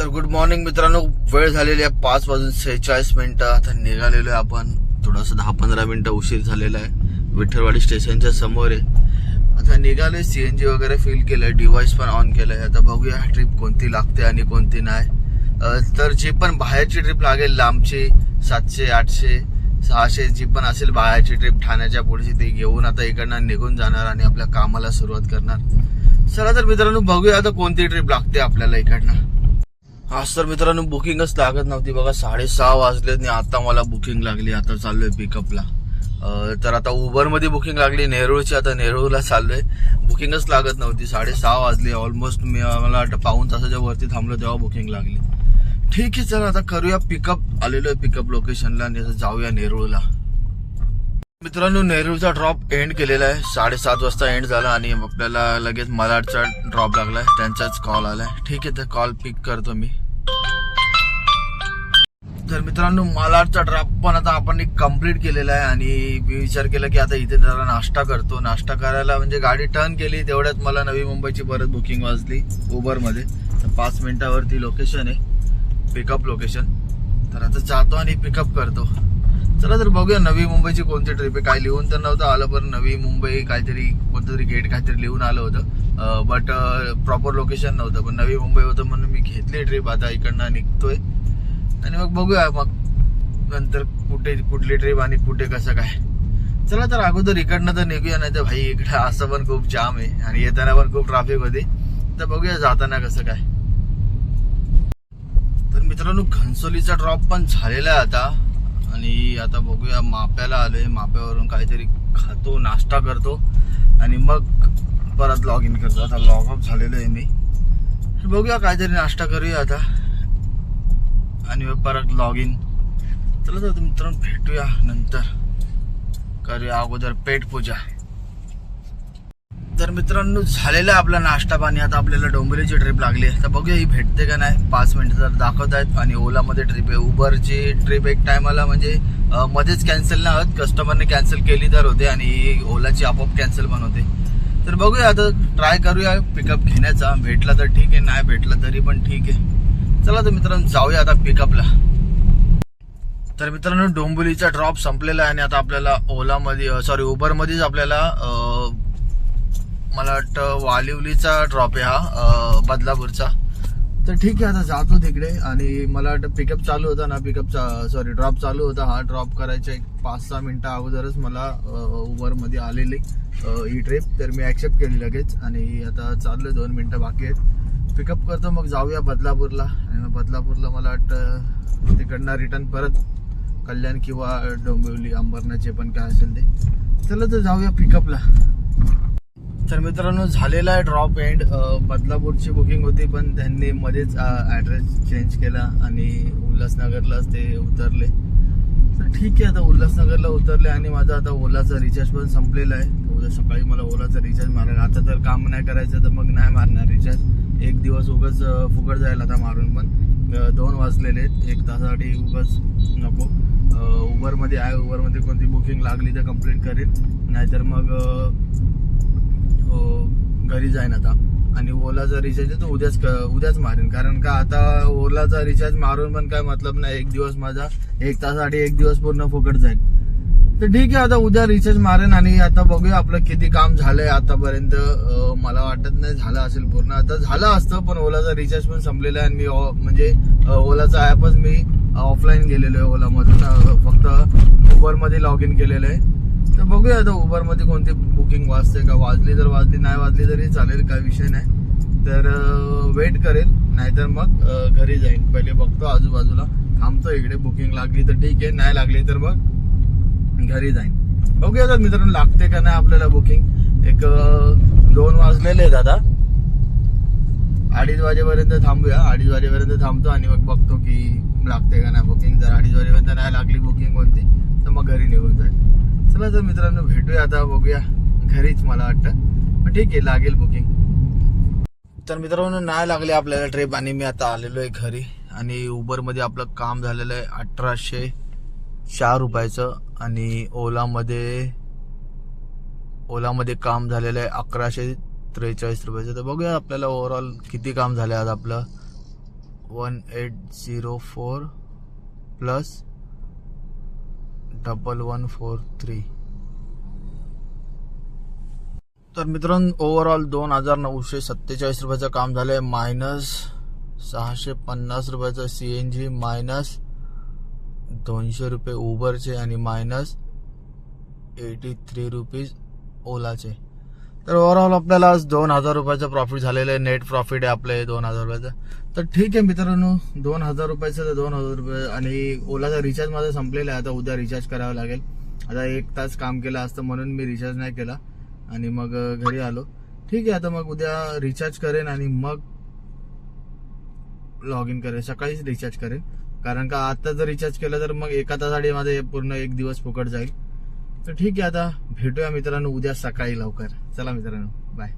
तर good morning मित्रांनो, वेळ झालेली आहे 5:46. आता निघालेलो आहे आपण. थोडासा 10-15 मिनिटं उशीर झालेला आहे. विठ्ठलवाडी स्टेशनच्या समोर आहे. आता निघाले, CNG वगैरे फिल केलंय, डिव्हाइस पण ऑन केलंय. आता बघूया ट्रिप कोणती लागते आणि कोणती नाही. तर जी पण बाहेरची ट्रिप लागेल, लांबची 700, 800, 600 जी पण असेल बाहेरची ट्रिप ठाण्याच्या पुढची, ती घेऊन आता इकडनं निघून जाणार आणि आपल्या कामाला सुरुवात करणार. चला तर मित्रांनो, बघूया आता कोणती ट्रिप लागते आपल्याला इकडनं. आज तर मित्रांनो बुकिंगच लागत नव्हती बघा. 6:30 वाजले आणि आता मला बुकिंग लागली. आता चाललोय पिकअपला. तर आता उबर मध्ये बुकिंग लागली नेरूळची. आता नेरूळला चाललोय. बुकिंगच लागत नव्हती. 6:30 वाजले ऑलमोस्ट. मला वाटतं पाऊण तासाच्या वरती थांबलो तेव्हा बुकिंग लागली. ठीक आहे, चला आता करूया पिकअप. आलेलो आहे पिकअप लोकेशनला आणि आता जाऊया नेरूळला. मित्रांनो नेरूळचा ड्रॉप एंड केलेला आहे. 7:30 वाजता एंड झाला आणि आपल्याला लगेच मालाडचा ड्रॉप लागलाय. त्यांचाच कॉल आलाय. ठीक आहे, तर कॉल पिक करतो मी. तर मित्रांनो मालाडचा ड्रॉप पण आता आपण कम्प्लीट केलेला आहे आणि मी विचार केला की आता इथे जरा नाश्ता करतो. नाश्ता करायला म्हणजे गाडी टर्न केली तेवढ्यात मला नवी मुंबईची परत बुकिंग वाजली उबरमध्ये. तर 5 मिनिटावरती लोकेशन आहे, पिकअप लोकेशन. तर आता जातो आणि पिकअप करतो. चला तर बघूया नवी मुंबईची कोणती ट्रिप आहे. काय लिहून तर नव्हतं आलं, पण नवी मुंबई काहीतरी कोणतं तरी गेट काहीतरी लिहून आलं होतं. बट प्रॉपर लोकेशन नव्हतं, पण नवी मुंबई होतं म्हणून मी घेतली ट्रिप. आता इकडनं निघतोय आणि मग बघूया मग नंतर कुठली ट्रिप आणि कुठे कसं काय. चला तर अगोदर इकडनं तर निघूया, नाही तर भाई इकडे असं पण खूप जाम आहे आणि येताना पण खूप ट्रॅफिक होती. तर बघूया जाताना कसं काय. तर मित्रांनो घनसोलीचा ड्रॉप पण झालेला आहे आता आणि आता बघूया माप्याला आलोय. माप्यावरून काहीतरी खातो, नाश्ता करतो आणि मग परत लॉग इन करतो. आता लॉग ऑफ झालेलं आहे मी. बघूया काहीतरी नाश्ता करूया आता आणि मग परत लॉग इन. चला तर मित्रांनो भेटूया नंतर. करूया अगोदर पेट पूजा. तर मित्रांनो झालेला आपला नाश्ता पाणी. आता आपल्याला डोंबिवलीची ट्रिप लागली आहे. तर बघूया ही भेटते का नाही. 5 मिनिटं तर दाखवत आहेत आणि ओलामध्ये ट्रिप आहे. उबरची ट्रिप एक टायमाला म्हणजे मध्येच कॅन्सल नाही होत, कस्टमरने कॅन्सल केली तर होते आणि ओलाची आपोआप कॅन्सल पण होते. तर बघूया आता ट्राय करूया पिकअप घेण्याचा. भेटला तर ठीक आहे, नाही भेटला तरी पण ठीक आहे. चला तर मित्रांनो जाऊया आता पिकअपला. तर मित्रांनो डोंबिवलीचा ड्रॉप संपलेला आहे आणि आता आपल्याला ओलामध्ये उबरमध्येच आपल्याला मला वाटतं वालिवलीचा ड्रॉप आहे हा, बदलापूरचा. तर ठीक आहे आता जातो तिकडे आणि मला वाटतं पिकअप चालू होता ना, ड्रॉप चालू होता. हा ड्रॉप करायच्या 5-6 मिनिटं अगोदरच मला उबरमध्ये आलेली ही ट्रिप. तर मी ऍक्सेप्ट केली लगेच आणि आता चाललोय. 2 मिनिटं बाकी आहेत. पिकअप करतो मग जाऊया बदलापूरला. आणि मग बदलापूरला मला वाटतं तिकडनं रिटर्न परत कल्याण किंवा डोंबिवली, अंबरनाथ जे पण काय असेल ते. चला तर जाऊया पिकअपला. तर मित्रांनो झालेला आहे ड्रॉप एंड. बदलापूरची बुकिंग होती पण त्यांनी मध्येच ॲड्रेस चेंज केला आणि उल्हासनगरलाच ते उतरले. तर ठीक आहे आता उल्हासनगरला उतरले आणि माझा आता ओलाचा रिचार्ज पण संपलेला आहे. उद्या सकाळी मला ओलाचा रिचार्ज मारायला. आता तर काम नाही करायचं तर मग नाही मारणार रिचार्ज. एक दिवस उगाच फुकट जायला आता मारून पण. 2 वाजलेले आहेत. 1 तासासाठी उगाच नको. उबरमध्ये आहे, उबरमध्ये कोणती बुकिंग लागली तर कंप्लीट करेन, नाहीतर मग घरी जाईन आता. आणि ओलाचा रिचार्ज तो उद्याच मारेन. कारण का आता ओलाचा रिचार्ज मारून पण काय मतलब नाही. 1 दिवस माझा 1 तासासाठी 1 दिवस पूर्ण फुकट जाईल. तर ठीक आहे आता उद्या रिचार्ज मारेन आणि आता बघूया आपलं किती काम झालंय आतापर्यंत. मला वाटत नाही झालं असेल पूर्ण. आता झालं असतं पण ओलाचा रिचार्ज पण संपलेला आहे आणि मी म्हणजे ओलाचा ऍपच मी ऑफलाईन गेलेलो आहे ओलामधून. फक्त उबरमध्ये लॉग इन केलेलं आहे. तर बघूया आता उबरमध्ये कोणती बुकिंग वाजते का. वाजली तर वाजली, नाही वाजली तरी चालेल, काय विषय नाही. तर वेट करेल, नाहीतर मग घरी जाईन. पहिले बघतो आजूबाजूला, थांबतो इकडे. बुकिंग लागली तर ठीक आहे, नाही लागली तर मग घरी जाईन. बघूया आता मित्रांनो लागते का नाही आपल्याला बुकिंग. एक 2 वाजलेले आहेत आता. 2:30 वाजेपर्यंत थांबूया. 2:30 वाजेपर्यंत थांबतो आणि मग बघतो की लागते का नाही बुकिंग. जर 2:30 वाजेपर्यंत नाही लागली बुकिंग कोणती तर मग घरी निघून जाईल. चला तर मित्रांनो भेटूया आता. बघूया घरीच मला वाटतं, पण ठीक आहे लागेल बुकिंग. तर मित्रांनो नाही लागले आपल्याला ट्रिप आणि मी आता आलेलो आहे घरी. आणि उबरमध्ये आपलं काम झालेलं आहे 1804 रुपयाचं आणि ओलामध्ये काम झालेलं आहे 1143 रुपयाचं. तर बघूया आपल्याला ओव्हरऑल किती काम झालं आज आपलं 1804 प्लस 1143. तर मित्रांनो ओव्हरऑल 2947 रुपयाचं काम झालंय. मायनस 650 रुपयाचं CNG, मायनस 200 रुपये उबरचे आणि मायनस 83 रुपीज ओलाचे. तर ओव्हरऑल आपल्याला आज 2000 रुपयाचं प्रॉफिट झालेलं आहे. नेट प्रॉफिट आहे आपलं 2000 रुपयाचं. तर ठीक आहे मित्रांनो, 2000 रुपयाचं तर 2000 रुपये. आणि ओलाचा रिचार्ज माझा संपलेला आहे. आता उद्या रिचार्ज करावं लागेल. आता 1 तास काम केलं असतं म्हणून मी रिचार्ज नाही केला आणि मग घरी आलो. ठीक आहे, आता मग उद्या रिचार्ज करेन आणि मग लॉग इन करेन. सकाळीच रिचार्ज करेन, कारण का आता जर रिचार्ज केलं तर मग 1 तासासाठी माझे पूर्ण 1 दिवस फुकट जाईल. तर ठीक आहे, आता भेटूया मित्रांनो उद्या सकाळी लवकर. चला मित्रांनो, बाय.